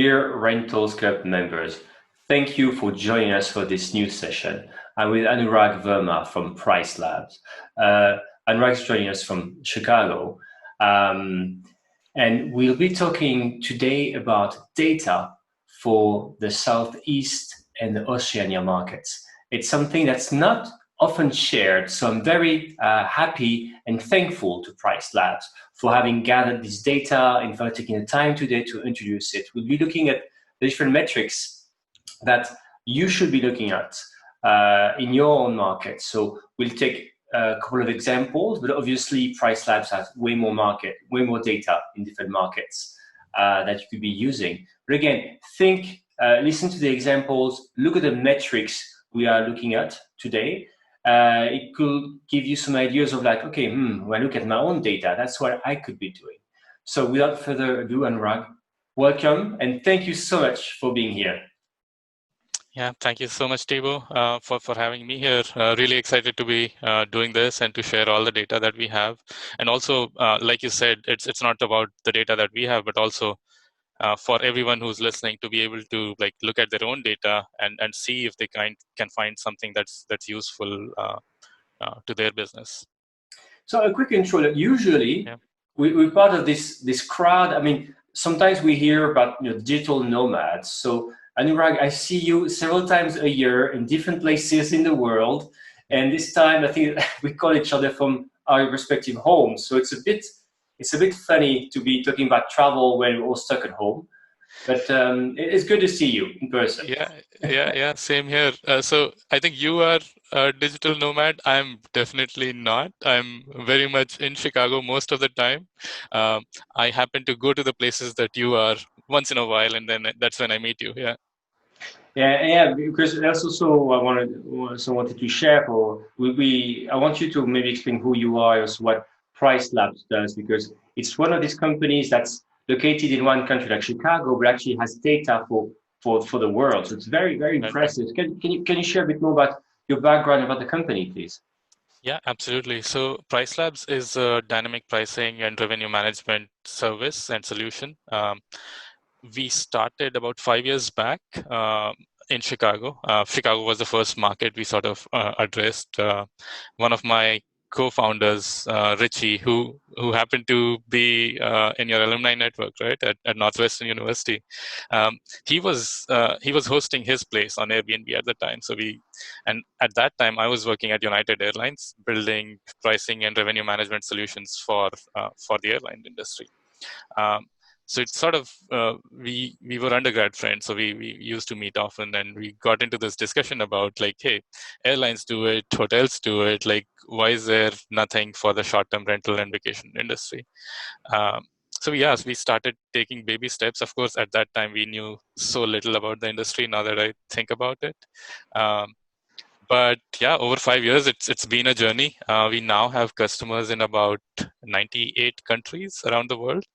Dear Rentals Club members, thank you for joining us for this new session. I'm with Anurag Verma from PriceLabs. Anurag is joining us from Chicago. And we'll be talking today about data for the Southeast and the Oceania markets. It's something that's not often shared, so I'm very happy and thankful to PriceLabs for having gathered this data and for taking the time today to introduce it. We'll be looking at the different metrics that you should be looking at in your own market. So we'll take a couple of examples, but obviously PriceLabs has way more data in different markets that you could be using. But again, listen to the examples, look at the metrics we are looking at today. It could give you some ideas of like, okay, when I look at my own data, that's what I could be doing. So without further ado, Anurag, welcome and thank you so much for being here. Yeah, thank you so much, Thibaut, for having me here. Really excited to be doing this and to share all the data that we have. And also, like you said, it's not about the data that we have, but also for everyone who's listening to be able to like look at their own data and see if they can find something that's useful to their business. So a quick intro. Usually, we're part of this crowd. I mean, sometimes we hear about digital nomads. So Anurag, I see you several times a year in different places in the world, and this time I think we call each other from our respective homes. So it's a bit funny to be talking about travel when we're all stuck at home. But it's good to see you in person. Yeah, same here. So I think you are a digital nomad. I'm definitely not. I'm very much in Chicago most of the time. I happen to go to the places that you are once in a while, and then that's when I meet you. Yeah, because that's also I wanted to share. I want you to maybe explain who you are, also what PriceLabs does, because it's one of these companies that's located in one country like Chicago, but actually has data for the world. So it's very, very impressive. Can you share a bit more about your background about the company, please? Yeah, absolutely. So PriceLabs is a dynamic pricing and revenue management service and solution. We started about 5 years back in Chicago. Chicago was the first market we sort of addressed. One of my co-founders, Richie, who happened to be in your alumni network, right, at Northwestern University. He was hosting his place on Airbnb at the time. And at that time, I was working at United Airlines, building pricing and revenue management solutions for the airline industry. So it's sort of, we were undergrad friends, so we used to meet often, and we got into this discussion about like, hey, airlines do it, hotels do it, like why is there nothing for the short-term rental and vacation industry? So we started taking baby steps. Of course, at that time, we knew so little about the industry, now that I think about it. But yeah, over 5 years, it's been a journey. We now have customers in about 98 countries around the world.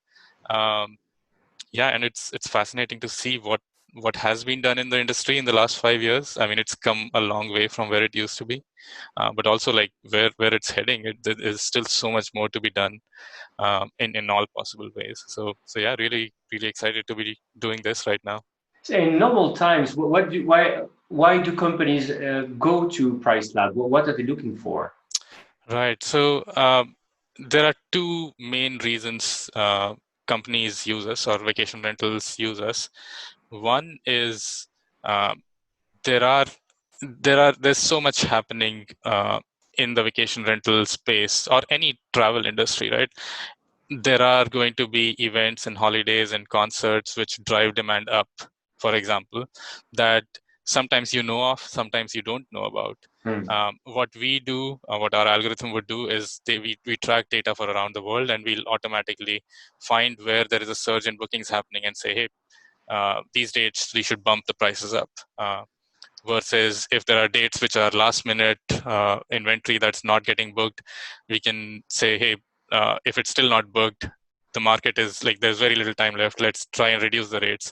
And it's fascinating to see what has been done in the industry in the last 5 years. I mean, it's come a long way from where it used to be, but also like where it's heading. There is still so much more to be done in all possible ways. So yeah, really excited to be doing this right now. So in normal times, why do companies go to PriceLab? What are they looking for? Right. So there are two main reasons companies use us or vacation rentals use us. One is there's so much happening in the vacation rental space or any travel industry, right? There are going to be events and holidays and concerts which drive demand up, for example, that sometimes you know of, sometimes you don't know about. What we do, what our algorithm would do is we track data for around the world, and we'll automatically find where there is a surge in bookings happening and say, hey, these dates, we should bump the prices up. Versus if there are dates which are last minute inventory that's not getting booked, we can say, hey, if it's still not booked, the market is like, there's very little time left, let's try and reduce the rates.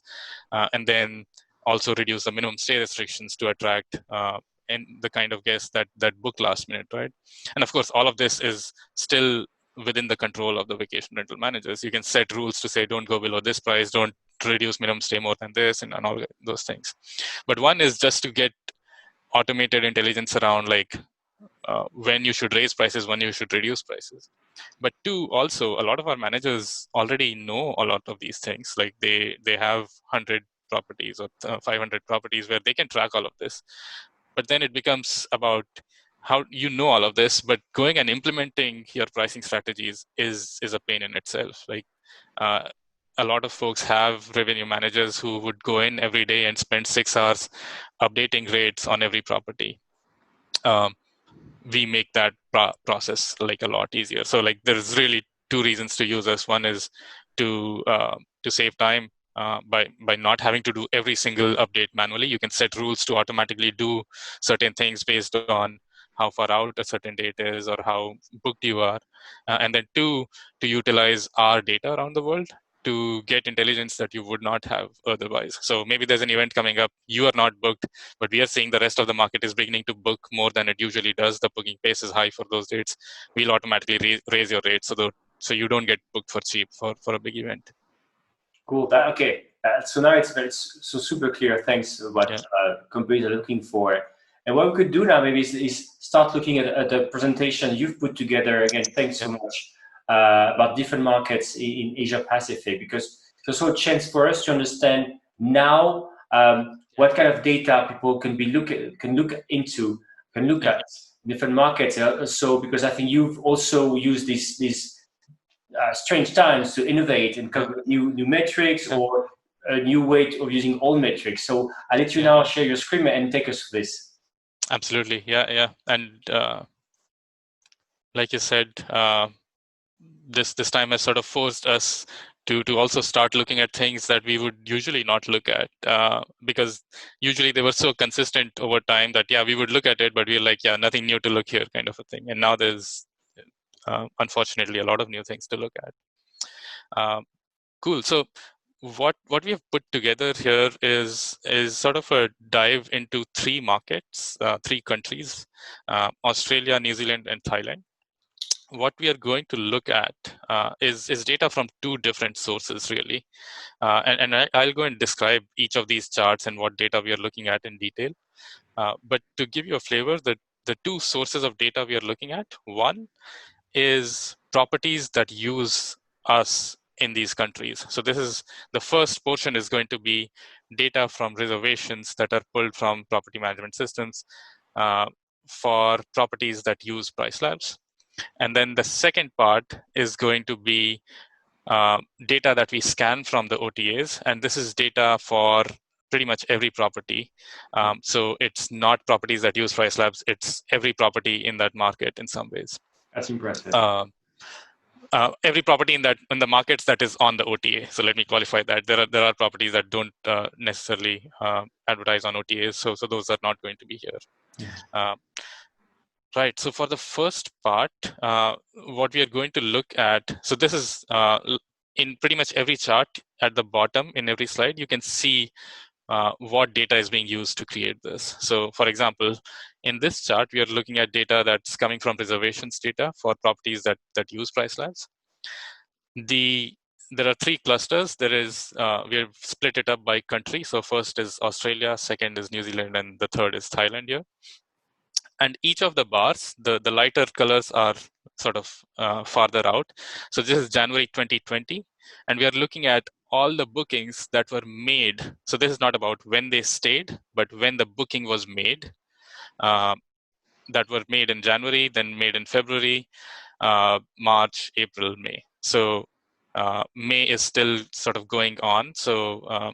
And then also reduce the minimum stay restrictions to attract and the kind of guests that book last minute, right? And of course, all of this is still within the control of the vacation rental managers. You can set rules to say, don't go below this price, don't reduce minimum stay more than this, and all those things. But one is just to get automated intelligence around like when you should raise prices, when you should reduce prices. But two, also a lot of our managers already know a lot of these things. Like they have 100 properties or 500 properties where they can track all of this. But then it becomes about how you know all of this, but going and implementing your pricing strategies is a pain in itself. Like a lot of folks have revenue managers who would go in every day and spend 6 hours updating rates on every property. We make that process like a lot easier. So like there's really two reasons to use us. One is to save time by not having to do every single update manually. You can set rules to automatically do certain things based on how far out a certain date is or how booked you are. And then two, to utilize our data around the world to get intelligence that you would not have otherwise. So maybe there's an event coming up, you are not booked, but we are seeing the rest of the market is beginning to book more than it usually does. The booking pace is high for those dates. We'll automatically raise your rates so you don't get booked for cheap for a big event. Cool. Okay. So now it's so super clear. Thanks what companies are looking for. And what we could do now maybe is start looking at the presentation you've put together. Again, thanks so much about different markets in Asia Pacific, because it's also a chance for us to understand now what kind of data people can look at different markets. So because I think you've also used these strange times to innovate and come with new metrics or a new way of using old metrics. So I'll let you now share your screen and take us through this. Absolutely, yeah. And like you said, this time has sort of forced us to also start looking at things that we would usually not look at, because usually they were so consistent over time that we would look at it, but we're like, nothing new to look here, kind of a thing. And now there's unfortunately a lot of new things to look at. Cool. So what we have put together here is sort of a dive into 3 markets, 3 countries, Australia, New Zealand, and Thailand. What we are going to look at is data from 2 different sources, really. And I'll go and describe each of these charts and what data we are looking at in detail. But to give you a flavor, the 2 sources of data we are looking at, one is properties that use us in these countries. So this is the first portion is going to be data from reservations that are pulled from property management systems for properties that use PriceLabs. And then the second part is going to be data that we scan from the OTAs. And this is data for pretty much every property. So it's not properties that use PriceLabs, it's every property in that market in some ways. That's impressive. Every property in the markets that is on the OTA. So let me qualify that. There are properties that don't necessarily advertise on OTAs. So those are not going to be here. Right. So for the first part, what we are going to look at, so this is in pretty much every chart at the bottom in every slide, you can see what data is being used to create this. So for example, in this chart, we are looking at data that's coming from reservations data for properties that use PriceLabs. There are 3 clusters. There is, we have split it up by country. So first is Australia, second is New Zealand, and the third is Thailand here. And each of the bars, the lighter colors are sort of farther out. So this is January 2020. And we are looking at all the bookings that were made. So this is not about when they stayed, but when the booking was made. That were made in January, then made in February, March, April, May. So May is still sort of going on. So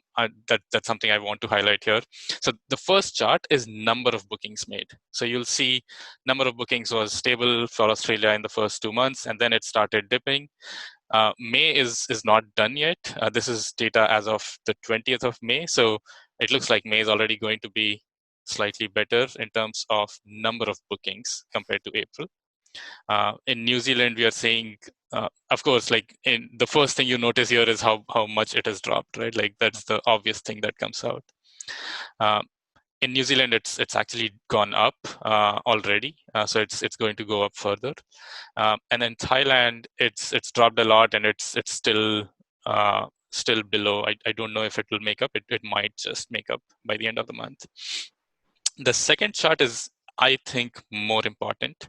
that's something I want to highlight here. So the first chart is number of bookings made. So you'll see number of bookings was stable for Australia in the first 2 months, and then it started dipping. May is not done yet. This is data as of the 20th of May. So it looks like May is already going to be slightly better in terms of number of bookings compared to April. In New Zealand, we are seeing, of course, like in the first thing you notice here is how much it has dropped, right? Like that's the obvious thing that comes out. In New Zealand, it's actually gone up already, so it's going to go up further. And then Thailand, it's dropped a lot, and it's still still below. I don't know if it will make up. It might just make up by the end of the month. The second chart is, I think, more important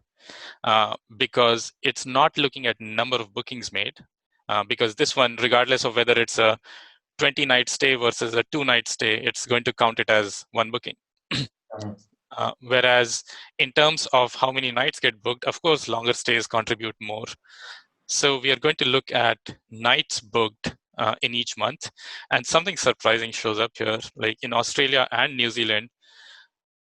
because it's not looking at number of bookings made. Because this one, regardless of whether it's a 20-night stay versus a 2-night stay, it's going to count it as one booking. Whereas in terms of how many nights get booked, of course, longer stays contribute more. So we are going to look at nights booked in each month. And something surprising shows up here. Like in Australia and New Zealand,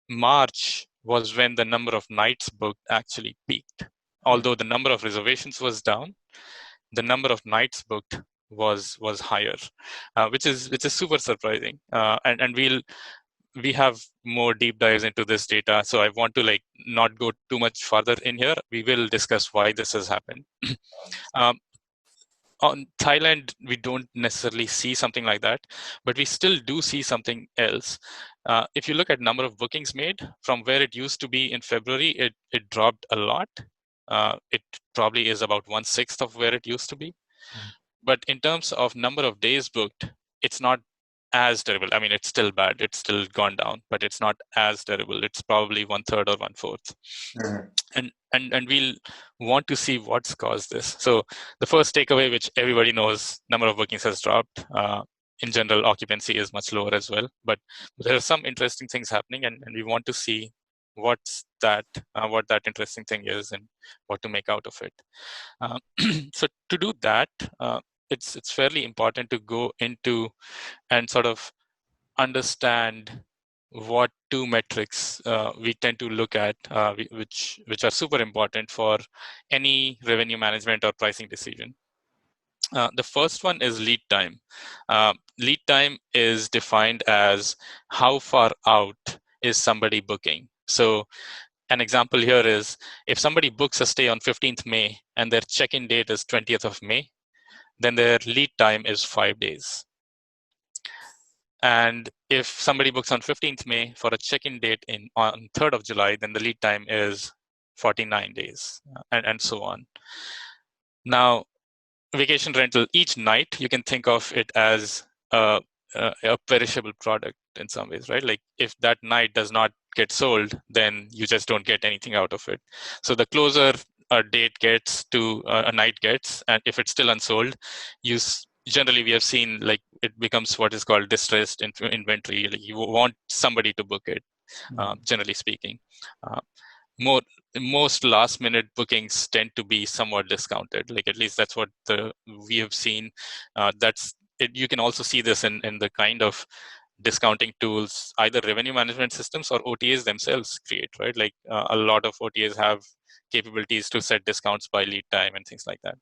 March was when the number of nights booked actually peaked. Although the number of reservations was down, the number of nights booked was higher, which is super surprising. And we have more deep dives into this data, so I want to not go too much further in here. We will discuss why this has happened. On Thailand, we don't necessarily see something like that, but we still do see something else. If you look at number of bookings made from where it used to be in February, it dropped a lot. It probably is about 1/6 of where it used to be. But in terms of number of days booked, it's not as terrible. I mean, it's still bad. It's still gone down, but it's not as terrible. It's probably 1/3 or 1/4. And we'll want to see what's caused this. So the first takeaway, which everybody knows, number of bookings has dropped. In general, occupancy is much lower as well. But there are some interesting things happening, and we want to see what that interesting thing is and what to make out of it. So to do that, it's fairly important to go into and sort of understand what two metrics we tend to look at, which are super important for any revenue management or pricing decision. The first one is lead time. Lead time is defined as how far out is somebody booking. So an example here is if somebody books a stay on 15th May and their check-in date is 20th of May, then their lead time is 5 days. And if somebody books on 15th May for a check-in date on 3rd of July, then the lead time is 49 days, and so on. Now, vacation rental, each night, you can think of it as a perishable product in some ways, right? Like if that night does not get sold, then you just don't get anything out of it. So the closer a date gets to a night gets, and if it's still unsold, generally we have seen like it becomes what is called distressed inventory. Like you want somebody to book it, generally speaking. Most last minute bookings tend to be somewhat discounted. Like at least that's what we have seen. You can also see this in the kind of discounting tools either revenue management systems or OTAs themselves create, right? Like a lot of OTAs have capabilities to set discounts by lead time and things like that.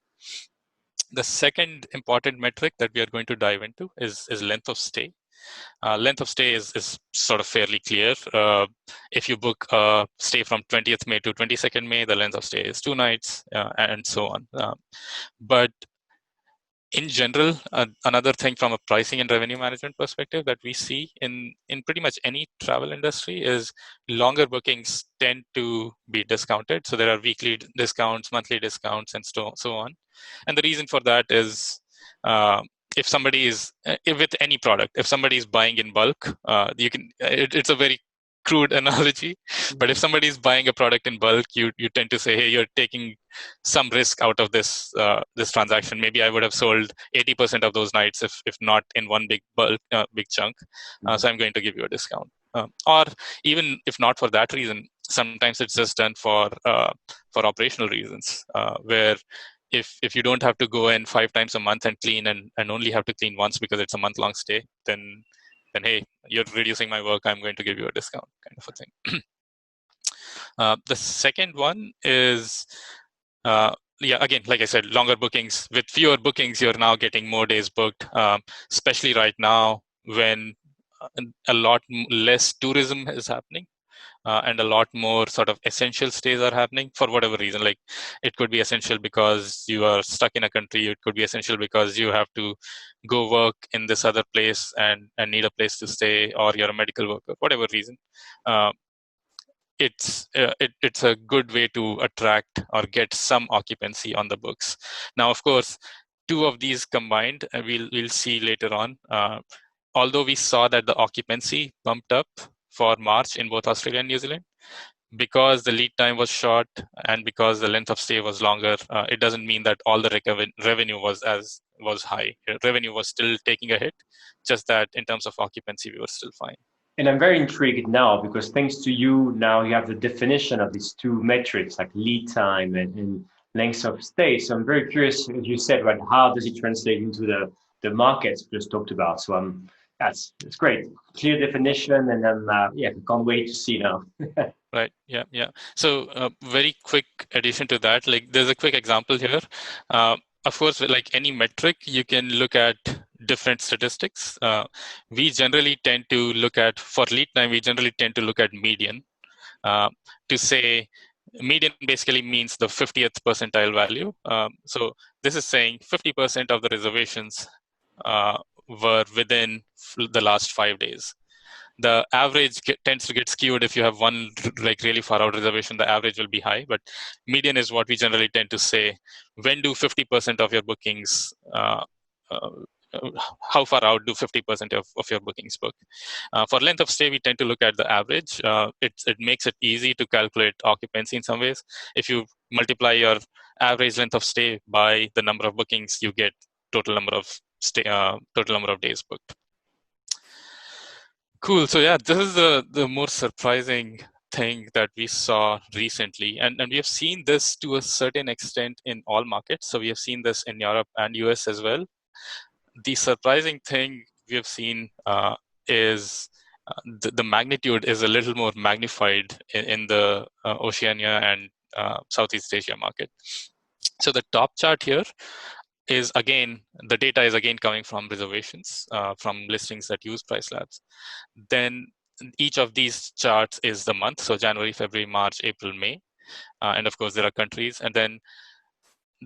The second important metric that we are going to dive into is length of stay. Length of stay is sort of fairly clear. If you book a stay from 20th May to 22nd May, the length of stay is 2 nights, and so on. But in general, another thing from a pricing and revenue management perspective that we see in pretty much any travel industry is longer bookings tend to be discounted. So there are weekly discounts, monthly discounts, and so on. And the reason for that is if somebody is with any product, if somebody is buying in bulk, it's a very crude analogy, but if somebody is buying a product in bulk, you tend to say, hey, you're taking some risk out of this transaction. Maybe I would have sold 80% of those nights if not in one big bulk, big chunk. So I'm going to give you a discount. Or even if not for that reason, sometimes it's just done for operational reasons, where if you don't have to go in 5 times a month and clean and only have to clean once because it's a month-long stay, then hey, you're reducing my work, I'm going to give you a discount, kind of a thing. The second one is, again, like I said, longer bookings. With fewer bookings, you're now getting more days booked, especially right now when a lot less tourism is happening. And a lot more sort of essential stays are happening for whatever reason. Like it could be essential because you are stuck in a country. It could be essential because you have to go work in this other place and need a place to stay, or you're a medical worker, whatever reason. It's a good way to attract or get some occupancy on the books. Now, of course, two of these combined, and we'll see later on. Although we saw that the occupancy bumped up for March in both Australia and New Zealand, because the lead time was short and because the length of stay was longer, it doesn't mean that all the revenue was high. Revenue was still taking a hit, just that in terms of occupancy, we were still fine. And I'm very intrigued now because thanks to you, now you have the definition of these two metrics like lead time and length of stay. So I'm very curious, as you said, right, how does it translate into the markets we just talked about? So that's great, clear definition, and yeah, can't wait to see now. Right. Yeah. So very quick addition to that, like there's a quick example here. Of course, like any metric, you can look at different statistics. We generally tend to look at, for lead time, we generally tend to look at median. To say median basically means the 50th percentile value. So this is saying 50% of the reservations were within the last 5 days. The average tends to get skewed if you have one like really far out reservation. The average will be high, but median is what we generally tend to say. When do 50% of your bookings? How far out do 50% of your bookings book? For length of stay, we tend to look at the average. It makes it easy to calculate occupancy in some ways. If you multiply your average length of stay by the number of bookings, you get total number of days booked. Cool. So yeah, this is the more surprising thing that we saw recently, and we have seen this to a certain extent in all markets. So we have seen this in Europe and US as well. The surprising thing we have seen is the magnitude is a little more magnified in the Oceania and Southeast Asia market. So the top chart here is again, the data is again coming from reservations, from listings that use PriceLabs. Then each of these charts is the month, so January, February, March, April, May. And of course, there are countries. And then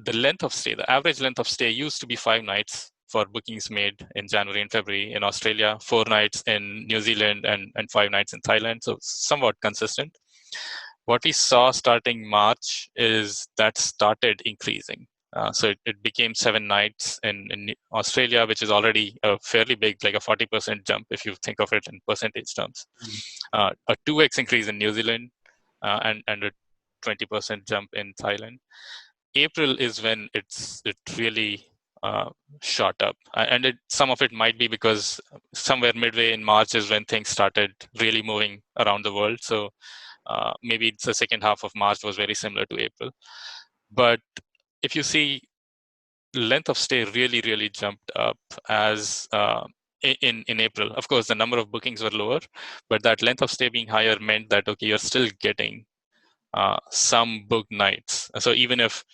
the length of stay, the average length of stay used to be 5 nights for bookings made in January and February in Australia, 4 nights in New Zealand, and 5 nights in Thailand. So somewhat consistent. What we saw starting March is that started increasing. So it became 7 nights in Australia, which is already a fairly big, like a 40% jump if you think of it in percentage terms. A 2x increase in New Zealand, and a 20% jump in Thailand. April is when it really shot up, and some of it might be because somewhere midway in March is when things started really moving around the world. So maybe it's the second half of March was very similar to April. But if you see, length of stay really jumped up as in April. Of course, the number of bookings were lower, but that length of stay being higher meant that, okay, you're still getting some booked nights. So even if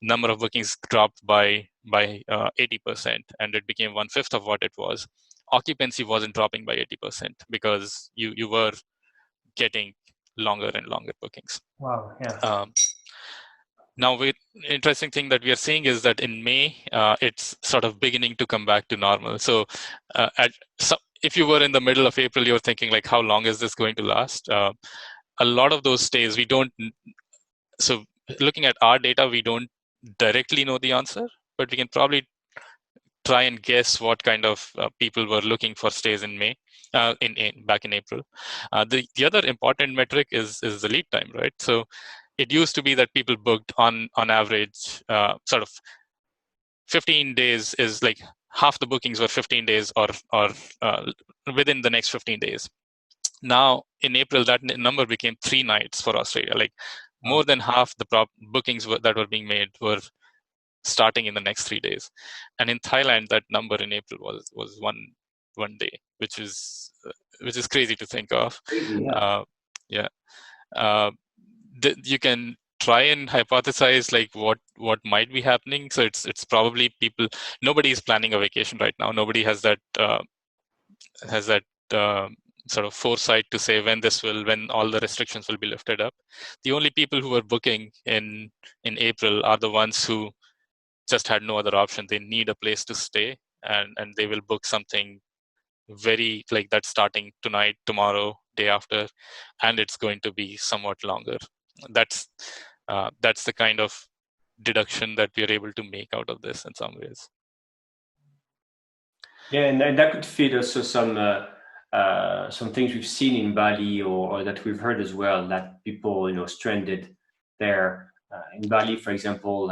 number of bookings dropped by 80% and it became 1/5 of what it was, occupancy wasn't dropping by 80% because you were getting longer and longer bookings. Wow, yeah. Now, interesting thing that we are seeing is that in May, it's sort of beginning to come back to normal. So, if you were in the middle of April, you're thinking like, how long is this going to last? A lot of those stays, we don't. So, looking at our data, we don't directly know the answer, but we can probably try and guess what kind of people were looking for stays in May, back in April. The other important metric is the lead time, right? So it used to be that people booked on average sort of 15 days is like half the bookings were 15 days or within the next 15 days. Now in April, that number became 3 nights for Australia. Like more than half the bookings that were being made were starting in the next 3 days. And in Thailand, that number in April was one day, which is crazy to think of. Crazy, yeah. You can try and hypothesize like what might be happening. So it's probably people. Nobody is planning a vacation right now. Nobody has that sort of foresight to say when all the restrictions will be lifted up. The only people who are booking in April are the ones who just had no other option. They need a place to stay, and they will book something very like that starting tonight, tomorrow, day after, and it's going to be somewhat longer. That's the kind of deduction that we are able to make out of this in some ways. Yeah, and that could fit also some things we've seen in Bali or that we've heard as well, that people stranded there in Bali, for example,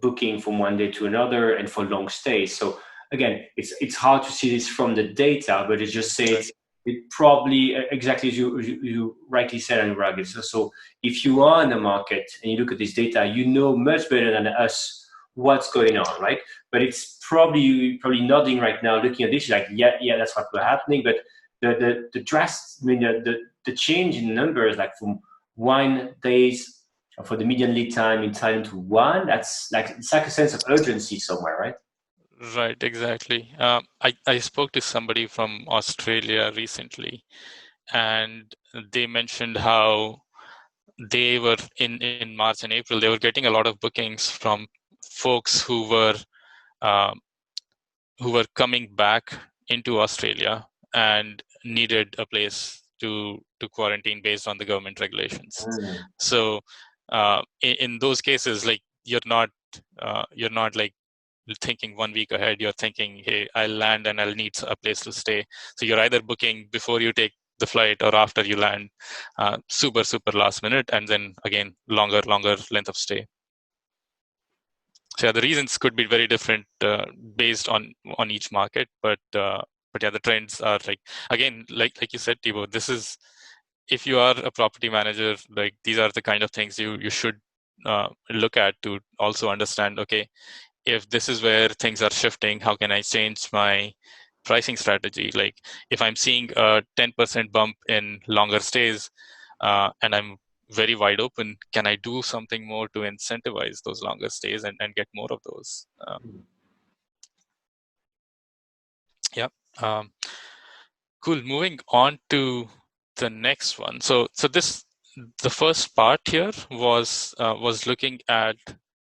booking from one day to another and for long stays. So again, it's hard to see this from the data, but it just says it probably exactly as you rightly said, Anurag. It's also, if you are in the market and you look at this data, you know much better than us what's going on, right? But it's probably nodding right now, looking at this, like yeah, that's what was happening. But the drastic, I mean, the change in numbers, like from 1 days for the median lead time in Thailand to one, it's like a sense of urgency somewhere, right? Right, exactly. I spoke to somebody from Australia recently, and they mentioned how they were in March and April, they were getting a lot of bookings from folks who were coming back into Australia and needed a place to quarantine based on the government regulations. So in those cases, like you're not like thinking 1 week ahead. You're thinking, hey, I'll land and I'll need a place to stay. So you're either booking before you take the flight or after you land, super last minute, and then again longer length of stay. So yeah, the reasons could be very different based on each market, but yeah, the trends are again like you said, Thibaut, this is, if you are a property manager, like these are the kind of things you should look at to also understand, okay, if this is where things are shifting, how can I change my pricing strategy? Like if I'm seeing a 10% bump in longer stays and I'm very wide open, can I do something more to incentivize those longer stays and get more of those? Yeah. Cool. Moving on to the next one. So the first part here was looking at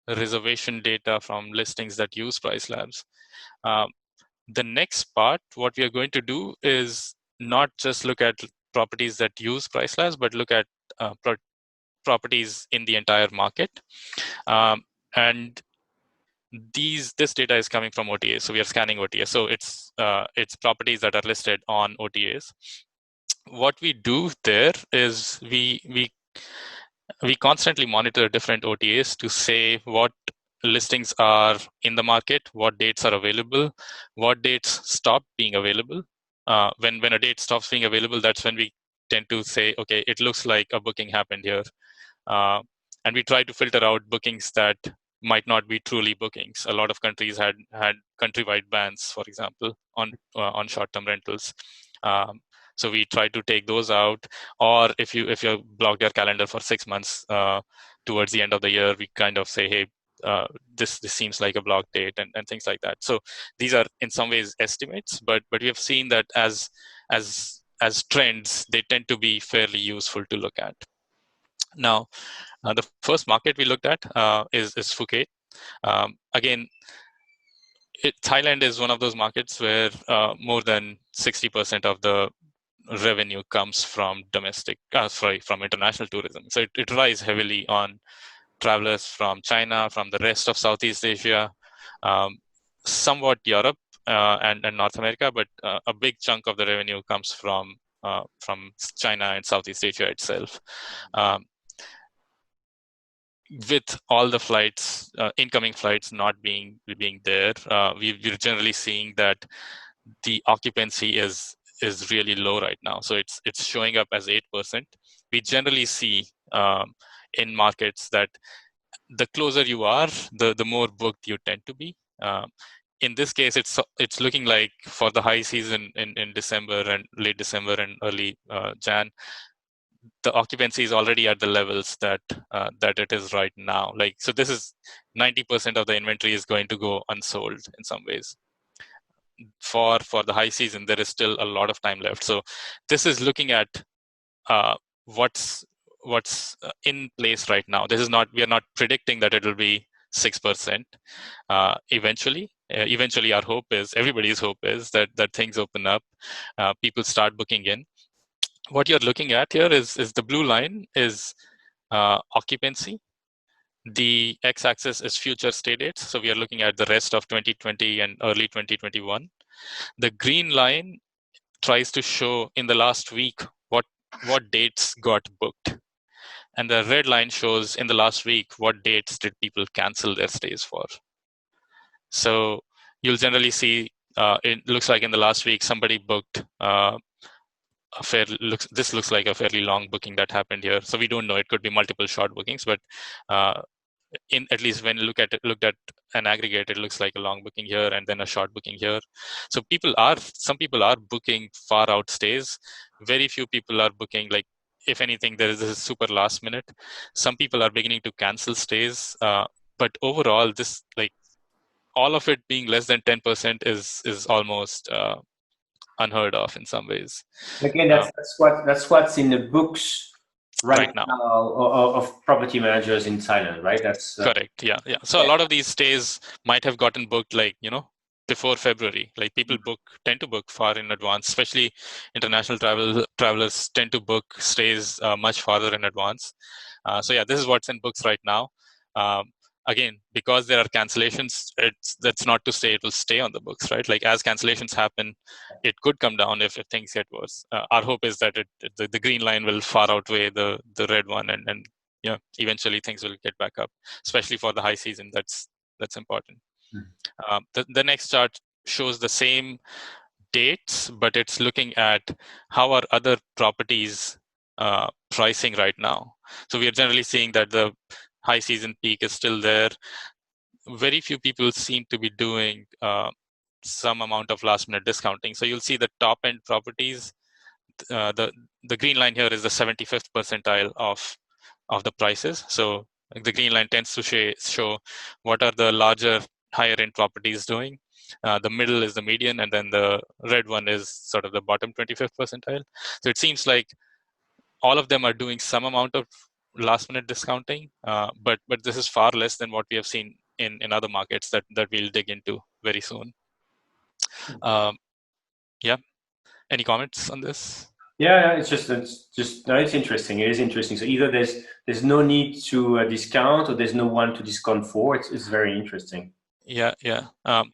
reservation data from listings that use PriceLabs. The next part, what we are going to do is not just look at properties that use PriceLabs, but look at properties in the entire market. And this data is coming from OTAs. So we are scanning OTAs. So it's properties that are listed on OTAs. What we do there is we constantly monitor different OTAs to say what listings are in the market, what dates are available, what dates stop being available. When a date stops being available, that's when we tend to say, okay, it looks like a booking happened here. And we try to filter out bookings that might not be truly bookings. A lot of countries had countrywide bans, for example, on short-term rentals. So we try to take those out. Or if you blocked your calendar for 6 months, towards the end of the year, we kind of say, hey, this seems like a block date and things like that. So these are in some ways estimates, but we have seen that as trends, they tend to be fairly useful to look at. Now, the first market we looked at is Phuket. Again, Thailand is one of those markets where more than 60% of the revenue comes from from international tourism. So it relies heavily on travelers from China, from the rest of Southeast Asia, somewhat Europe and North America, but a big chunk of the revenue comes from China and Southeast Asia itself. With all the flights, incoming flights not being there, we're generally seeing that the occupancy is really low right now. So it's showing up as 8%. We generally see in markets that the closer you are, the more booked you tend to be. In this case, it's looking like for the high season in December and late December and early Jan, the occupancy is already at the levels that it is right now. Like, so this is 90% of the inventory is going to go unsold in some ways. For the high season, there is still a lot of time left. So this is looking at what's in place right now. We are not predicting that it will be 6% eventually. Eventually, our hope is, everybody's hope is that things open up, people start booking in. What you're looking at here is the blue line is occupancy. The x-axis is future stay dates. So we are looking at the rest of 2020 and early 2021. The green line tries to show in the last week what dates got booked. And the red line shows in the last week what dates did people cancel their stays for. So you'll generally see it looks like in the last week somebody booked this looks like a fairly long booking that happened here. So we don't know, it could be multiple short bookings, but in at least when looked at an aggregate, it looks like a long booking here and then a short booking here. So some people are booking far out stays. Very few people are booking, like, if anything, there is a super last minute. Some people are beginning to cancel stays, but overall, this, like, all of it being less than 10% is almost unheard of in some ways. Again, that's what's in the books right Now. now of property managers in Thailand, right? That's Correct. Yeah. So a lot of these stays might have gotten booked, like, before February. Like, people tend to book far in advance, especially international travelers tend to book stays much farther in advance. So yeah, this is what's in books right now. Again, because there are cancellations, that's not to say it will stay on the books, right? Like, as cancellations happen, it could come down if things get worse. Our hope is that the green line will far outweigh the red one, and eventually things will get back up, especially for the high season. That's important. The next chart shows the same dates, but it's looking at how are other properties pricing right now. So we are generally seeing that the high season peak is still there. Very few people seem to be doing some amount of last minute discounting. So you'll see the top end properties. The green line here is the 75th percentile of the prices. So the green line tends to show what are the larger, higher end properties doing. The middle is the median, and then the red one is sort of the bottom 25th percentile. So it seems like all of them are doing some amount of last minute discounting, but this is far less than what we have seen in other markets that we'll dig into very soon. Yeah. Any comments on this? Yeah, it's interesting. It is interesting. So either there's no need to discount, or there's no one to discount for. It's very interesting. Yeah.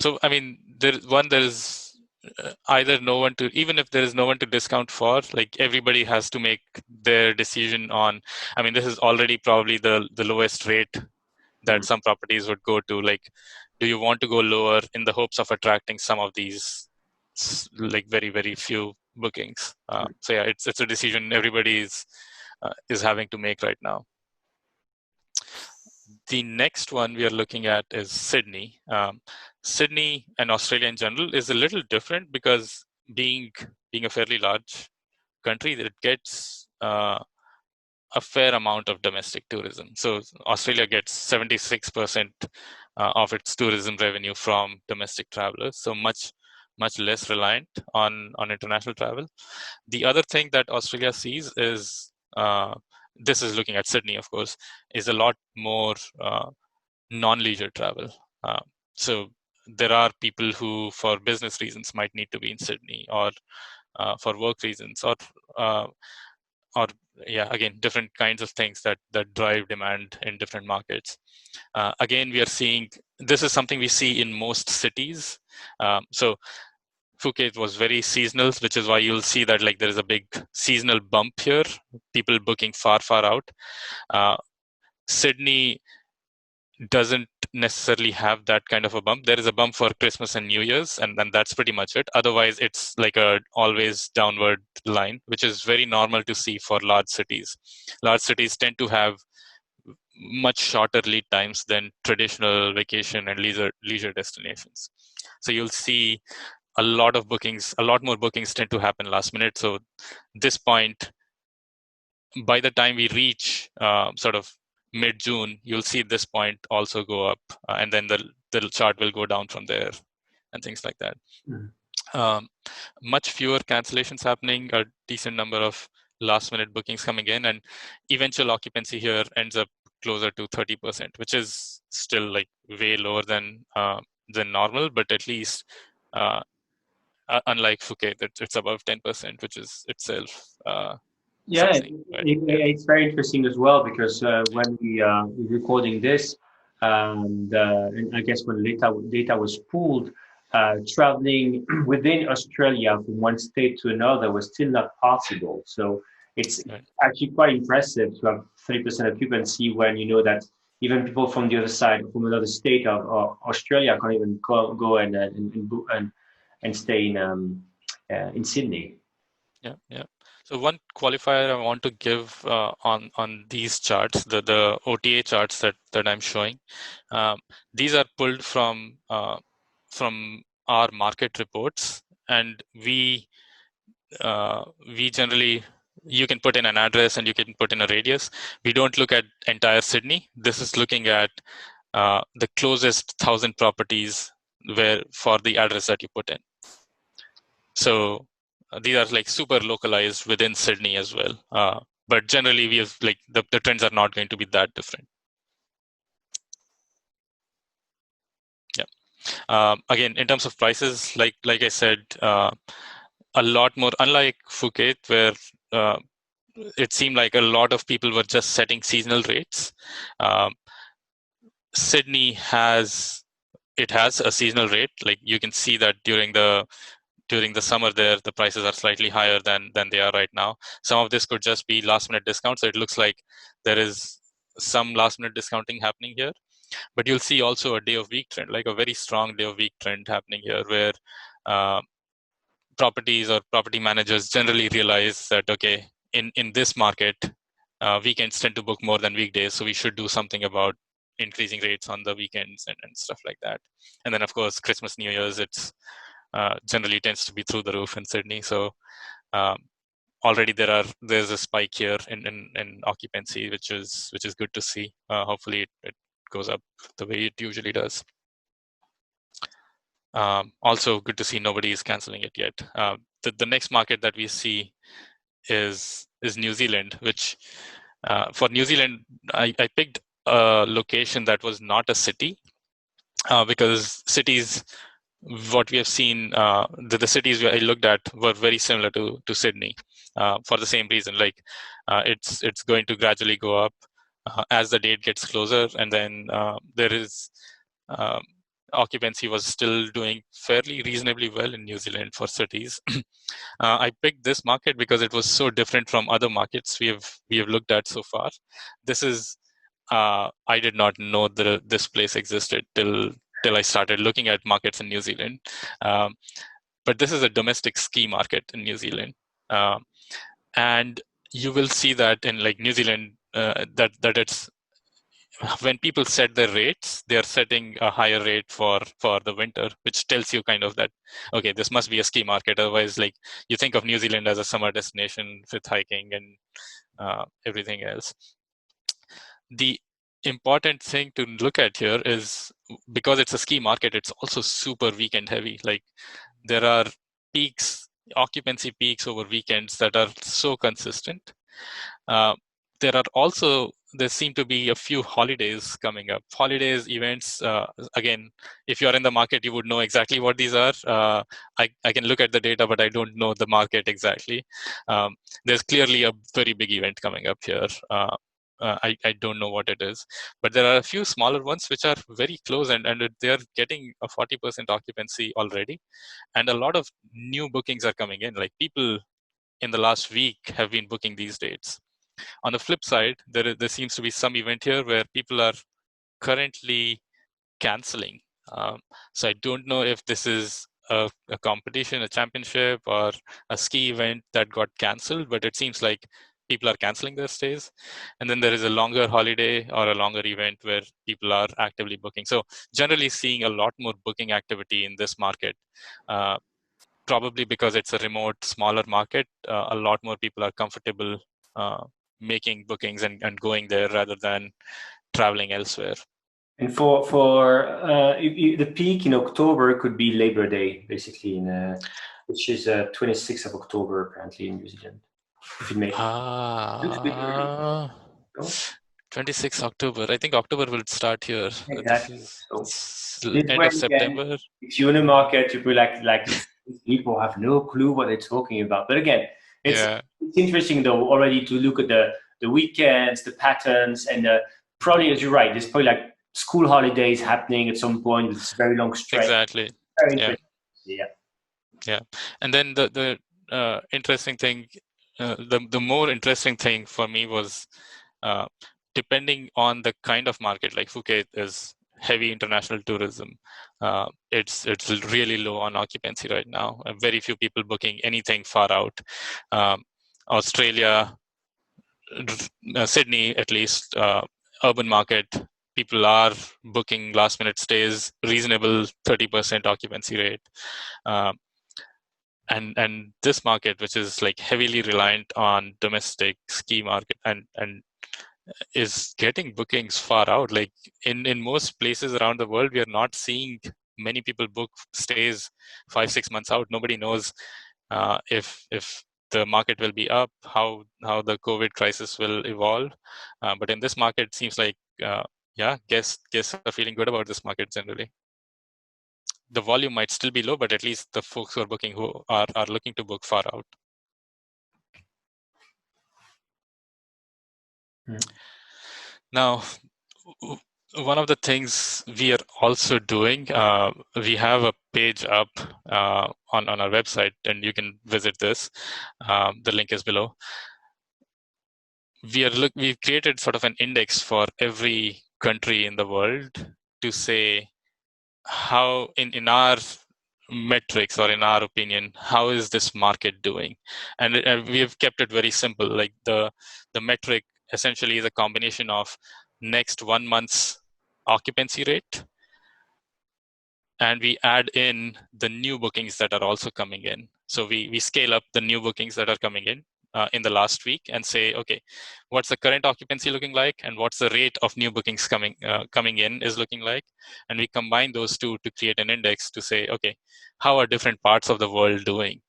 So I mean, there is either no one to, even if there is no one to discount for, like, everybody has to make their decision on. I mean, this is already probably the lowest rate that some properties would go to. Like, do you want to go lower in the hopes of attracting some of these, like, very, very few bookings? So yeah, it's a decision everybody is having to make right now. The next one we are looking at is Sydney. Sydney and Australia in general is a little different because being a fairly large country, that it gets a fair amount of domestic tourism. So Australia gets 76% of its tourism revenue from domestic travelers, so much less reliant on international travel. The other thing that Australia sees is, this is looking at Sydney, of course, is a lot more non-leisure travel. So there are people who, for business reasons, might need to be in Sydney, or for work reasons, or yeah, again, different kinds of things that drive demand in different markets. Again, we are seeing, this is something we see in most cities. So Phuket was very seasonal, which is why you'll see that, like, there is a big seasonal bump here, people booking far out. Sydney doesn't necessarily have that kind of a bump. There is a bump for Christmas and New Year's, and that's pretty much it. Otherwise, it's like a always downward line, which is very normal to see for large cities. Large cities tend to have much shorter lead times than traditional vacation and leisure destinations. So you'll see a lot more bookings tend to happen last minute. So this point, by the time we reach sort of mid-June, you'll see this point also go up, and then the chart will go down from there, and things like that. Much fewer cancellations happening, a decent number of last-minute bookings coming in, and eventual occupancy here ends up closer to 30%, which is still, like, way lower than normal, but at least unlike Phuket, it's above 10%, which is itself Yeah, something, right? Yeah, it's very interesting as well because when we're recording this, and I guess when data was pulled, traveling within Australia from one state to another was still not possible. So it's right. actually quite impressive to have 30% occupancy when you know that even people from the other side, from another state of Australia, can't even go and stay in Sydney. Yeah, yeah. So one qualifier I want to give on these charts, the OTA charts that I'm showing, um, these are pulled from our market reports, and we generally, you can put in an address and you can put in a radius. We don't look at entire Sydney. This is looking at the closest 1,000 properties where for the address that you put in. So these are like super localized within Sydney as well. But generally, we have like the trends are not going to be that different. Yeah. Again, in terms of prices, like I said, a lot more. Unlike Phuket, where it seemed like a lot of people were just setting seasonal rates. Sydney has a seasonal rate. Like you can see that during the summer there, the prices are slightly higher than they are right now. Some of this could just be last minute discounts. So it looks like there is some last minute discounting happening here. But you'll see also a day of week trend, like a very strong day of week trend happening here, where uh, properties or property managers generally realize that, okay, in this market, weekends tend to book more than weekdays, so we should do something about increasing rates on the weekends and stuff like that. And then of course Christmas, New Year's, it's generally tends to be through the roof in Sydney. So um, already there's a spike here in occupancy, which is good to see. Hopefully it goes up the way it usually does. Also good to see nobody is canceling it yet. The next market that we see is New Zealand, which for New Zealand, I picked a location that was not a city, because cities, what we have seen, the cities I looked at were very similar to Sydney, for the same reason. Like it's going to gradually go up as the date gets closer, and then there is um, occupancy was still doing fairly reasonably well in New Zealand for cities. I picked this market because it was so different from other markets we have looked at so far. This is I did not know that this place existed till I started looking at markets in New Zealand. Um, but this is a domestic ski market in New Zealand, and you will see that in like New Zealand, that it's when people set their rates, they are setting a higher rate for the winter, which tells you kind of that, okay, this must be a ski market. Otherwise, like you think of New Zealand as a summer destination with hiking and everything else. The important thing to look at here is, because it's a ski market, it's also super weekend heavy. Like there are peaks, occupancy peaks over weekends that are so consistent. There seem to be a few holidays coming up. Holidays, events, again, if you're in the market, you would know exactly what these are. I can look at the data, but I don't know the market exactly. There's clearly a very big event coming up here. I don't know what it is, but there are a few smaller ones which are very close, and they're getting a 40% occupancy already. And a lot of new bookings are coming in. Like people in the last week have been booking these dates. On the flip side, there seems to be some event here where people are currently canceling. So I don't know if this is a competition, a championship, or a ski event that got canceled, but it seems like people are canceling their stays. And then there is a longer holiday or a longer event where people are actively booking. So generally seeing a lot more booking activity in this market. Probably because it's a remote, smaller market, a lot more people are comfortable making bookings and going there rather than traveling elsewhere. And the peak in October could be Labor Day, basically, which is 26th of October, apparently in New Zealand. If it may. Looks a bit early, no? 26 October. I think October will start here. This Exactly. is So it's this end of when again, September. if you're in the market, you feel like these people have no clue what they're talking about. But again, It's Yeah, it's interesting though already to look at the weekends, the patterns, and probably as you're right, there's probably like school holidays happening at some point with this very long stretch. exactly. Very Yeah, interesting. Yeah. yeah. And then the interesting thing, the more interesting thing for me was, uh, depending on the kind of market, like Phuket is heavy international tourism. It's really low on occupancy right now. Very few people booking anything far out. Um, Australia, Sydney, at least, urban market, people are booking last minute stays, reasonable 30% occupancy rate. Um, and this market, which is like heavily reliant on domestic ski market, and is getting bookings far out. Like in most places around the world, we are not seeing many people book stays 5-6 months out. Nobody knows if the market will be up, how the COVID crisis will evolve. But in this market, it seems like yeah, guests are feeling good about this market generally. The volume might still be low, but at least the folks who are booking, who are looking to book far out. Now, one of the things we are also doing, we have a page up on our website, and you can visit this. The link is below. We've created sort of an index for every country in the world to say how, in our metrics or in our opinion, how is this market doing? And we have kept it very simple. Like the metric essentially is a combination of next 1 month's occupancy rate, and we add in the new bookings that are also coming in. So we scale up the new bookings that are coming in the last week and say, okay, what's the current occupancy looking like, and what's the rate of new bookings coming in is looking like, and we combine those two to create an index to say, okay, how are different parts of the world doing?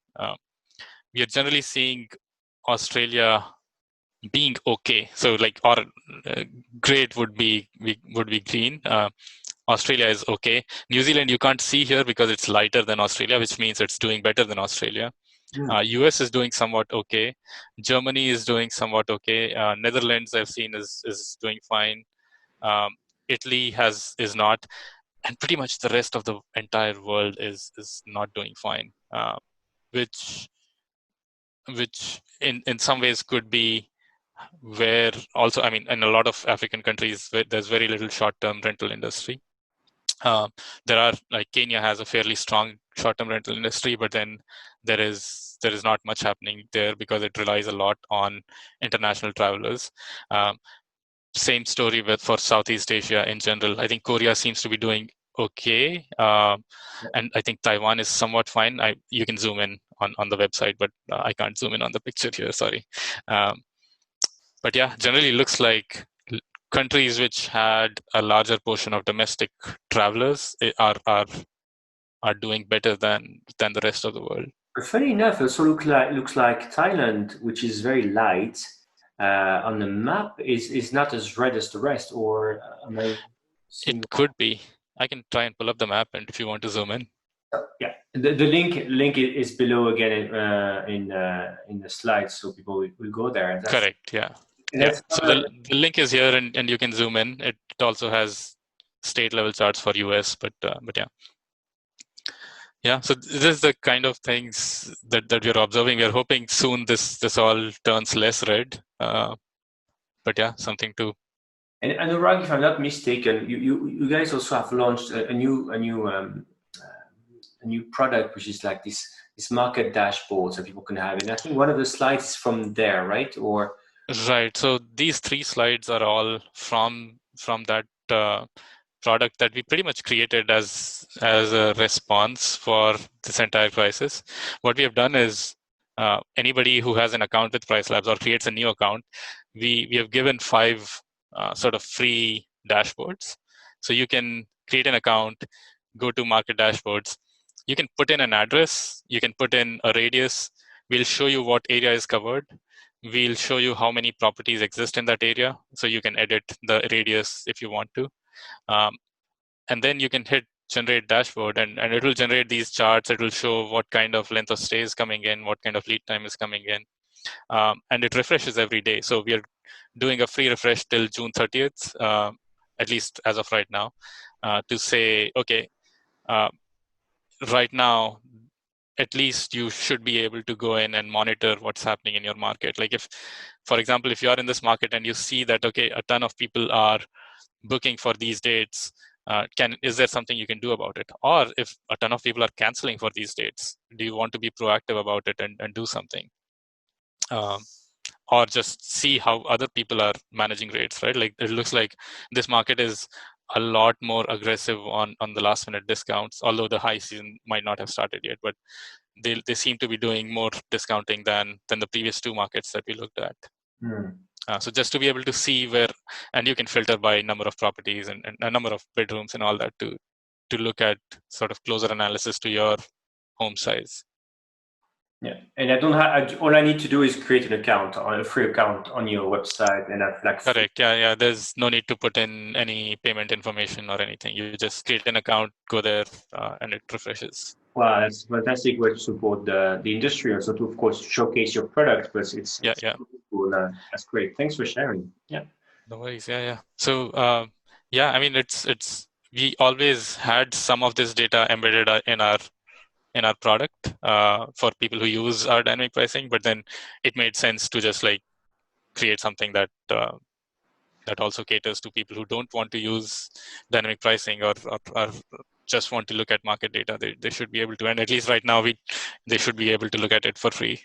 We are generally seeing Australia being okay. So like, or great would be green. Australia is okay. New Zealand you can't see here because it's lighter than Australia, which means it's doing better than Australia. US is doing somewhat okay. Germany is doing somewhat okay. Netherlands I've seen is doing fine. Italy is not, and pretty much the rest of the entire world is not doing fine. Which in some ways could be where also, I mean, in a lot of African countries, there's very little short-term rental industry. There are, like, Kenya has a fairly strong short-term rental industry, but then there is not much happening there because it relies a lot on international travelers. Same story for Southeast Asia in general. I think Korea seems to be doing okay, and I think Taiwan is somewhat fine. You can zoom in on the website, but I can't zoom in on the picture here. Sorry. But yeah, generally looks like countries which had a larger portion of domestic travelers are doing better than the rest of the world. But funny enough, it also looks like Thailand, which is very light on the map, is not as red as the rest. Or am I seeing? It could be. I can try and pull up the map, and if you want to zoom in. Yeah, the link is below again in the slides, so people will go there. Correct. Yeah. That's So the link is here, and you can zoom in. It also has state level charts for US, but yeah. Yeah, so this is the kind of things that we're observing. We're hoping soon this all turns less red. But yeah, something to. And Anurag, if I'm not mistaken, you guys also have launched a new product, which is like this market dashboard, so people can have it. And I think one of the slides is from there, right? Or Right. So these 3 slides are all from that product that we pretty much created as a response for this entire crisis. What we have done is, anybody who has an account with PriceLabs or creates a new account, we have given 5 sort of free dashboards. So you can create an account, go to market dashboards. You can put in an address, you can put in a radius. We'll show you what area is covered. We'll show you how many properties exist in that area. So you can edit the radius if you want to. And then you can hit generate dashboard, and it will generate these charts. It will show what kind of length of stay is coming in, what kind of lead time is coming in. and it refreshes every day. So we are doing a free refresh till June 30th, at least as of right now, to say, okay, right now, at least you should be able to go in and monitor what's happening in your market. Like if, for example, if you are in this market and you see that, okay, a ton of people are booking for these dates, is there something you can do about it? Or if a ton of people are canceling for these dates, do you want to be proactive about it and do something? Or just see how other people are managing rates, right? Like it looks like this market is a lot more aggressive on the last minute discounts, although the high season might not have started yet, but they seem to be doing more discounting than the previous two markets that we looked at. So just to be able to see where, and you can filter by number of properties and a number of bedrooms and all that to look at sort of closer analysis to your home size. Yeah, and I don't have. All I need to do is create an account, on a free account on your website, and have like. Correct. Yeah. There's no need to put in any payment information or anything. You just create an account, go there, and it refreshes. Wow, that's a fantastic way to support the industry, also to, of course, showcase your product. But it's cool. That's great. Thanks for sharing. Yeah. No worries. Yeah. So I mean, it's we always had some of this data embedded in our product for people who use our dynamic pricing, but then it made sense to just like create something that also caters to people who don't want to use dynamic pricing or just want to look at market data. They should be able to, and at least right now they should be able to look at it for free,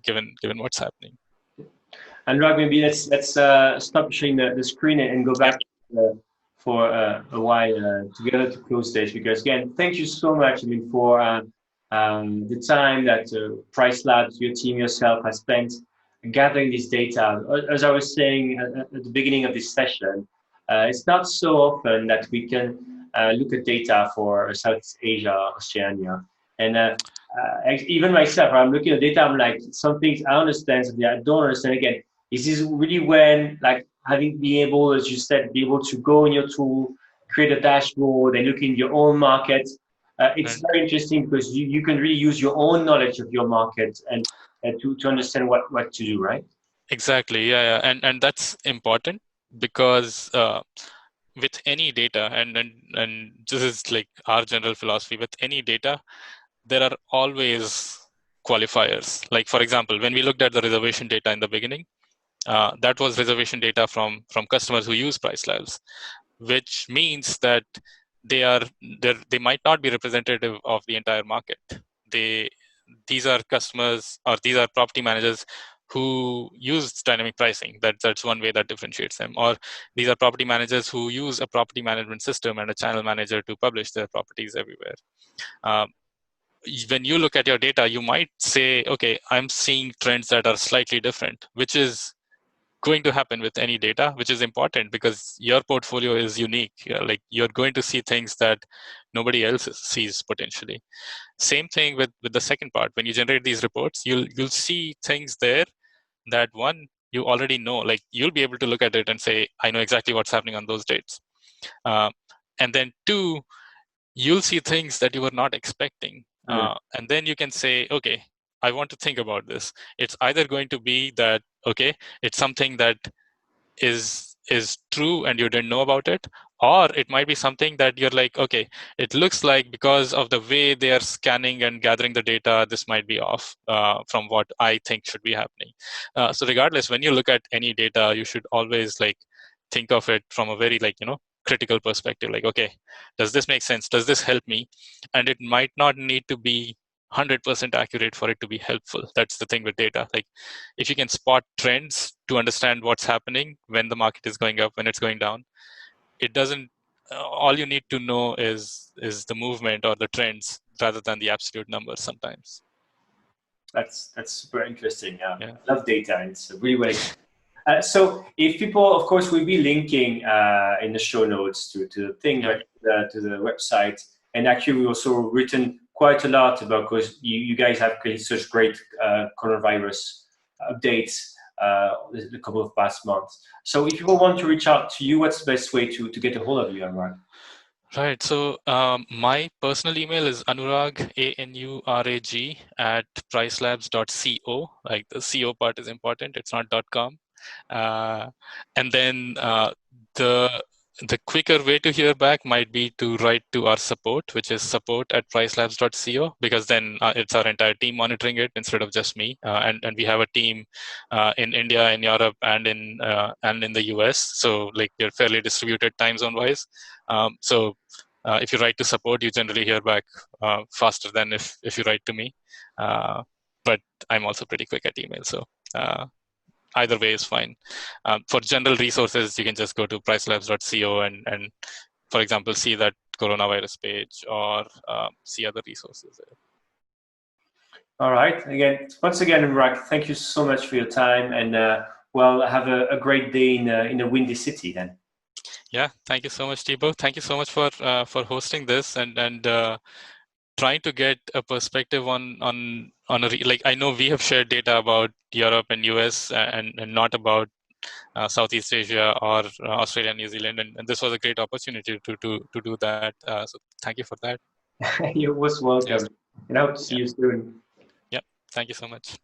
given what's happening. Anurag, maybe let's stop sharing the screen and go back for a while together to close this, because again, thank you so much. I mean, for the time that PriceLabs, your team, yourself has spent gathering this data. As I was saying at the beginning of this session, it's not so often that we can look at data for Southeast Asia, Oceania, and even myself, I'm looking at data. I'm like, some things I understand, something I don't understand. Again, this is really when, like, having be able, as you said, be able to go in your tool, create a dashboard, and look in your own market. It's very interesting because you can really use your own knowledge of your market and to understand what to do, right? Exactly. Yeah. And that's important because with any data, and this is like our general philosophy, with any data, there are always qualifiers. Like, for example, when we looked at the reservation data in the beginning, that was reservation data from customers who use PriceLabs, which means that they might not be representative of the entire market. These are customers, or these are property managers who use dynamic pricing. That's one way that differentiates them. Or these are property managers who use a property management system and a channel manager to publish their properties everywhere. When you look at your data, you might say, okay, I'm seeing trends that are slightly different, which is going to happen with any data, which is important because your portfolio is unique. Like, you're going to see things that nobody else sees potentially. Same thing with the second part. When you generate these reports, you'll see things there that, one, you already know. Like, you'll be able to look at it and say, I know exactly what's happening on those dates. And then two, you'll see things that you were not expecting. And then you can say, okay, I want to think about this. It's either going to be that, okay, it's something that is true and you didn't know about it, or it might be something that you're like, okay, it looks like because of the way they are scanning and gathering the data, this might be off from what I think should be happening. So regardless, when you look at any data, you should always like think of it from a very critical perspective. Like, okay, does this make sense? Does this help me? And it might not need to be 100% accurate for it to be helpful. That's the thing with data. Like, if you can spot trends to understand what's happening when the market is going up, when it's going down, it doesn't. All you need to know is the movement or the trends rather than the absolute numbers. Sometimes. That's super interesting. Yeah. I love data. It's really well. So if people, of course, we'll be linking in the show notes to the thing, to the website. And actually, we also written quite a lot about, because you guys have created such great coronavirus updates a couple of past months. So if people want to reach out to you, what's the best way to get a hold of you, Anurag? Right. So my personal email is Anurag, ANURAG, at pricelabs.co. Like the CO part is important. It's not .com. And then the quicker way to hear back might be to write to our support, which is support@pricelabs.co, because then it's our entire team monitoring it instead of just me. And we have a team in India, in Europe, and in the US. So like we're fairly distributed time zone wise. So if you write to support, you generally hear back faster than if you write to me. But I'm also pretty quick at email, so either way is fine. For general resources, you can just go to pricelabs.co and for example, see that coronavirus page or see other resources there. All right. Once again, Anurag, thank you so much for your time, and well, have a great day in a windy city then. Yeah, thank you so much, Thibaut. Thank you so much for hosting this and trying to get a perspective on like I know we have shared data about Europe and US and not about Southeast Asia or Australia, New Zealand, and this was a great opportunity to do that. So thank you for that. You're most welcome, Cheers. and I hope to see Yeah, you soon. yeah. Thank you so much.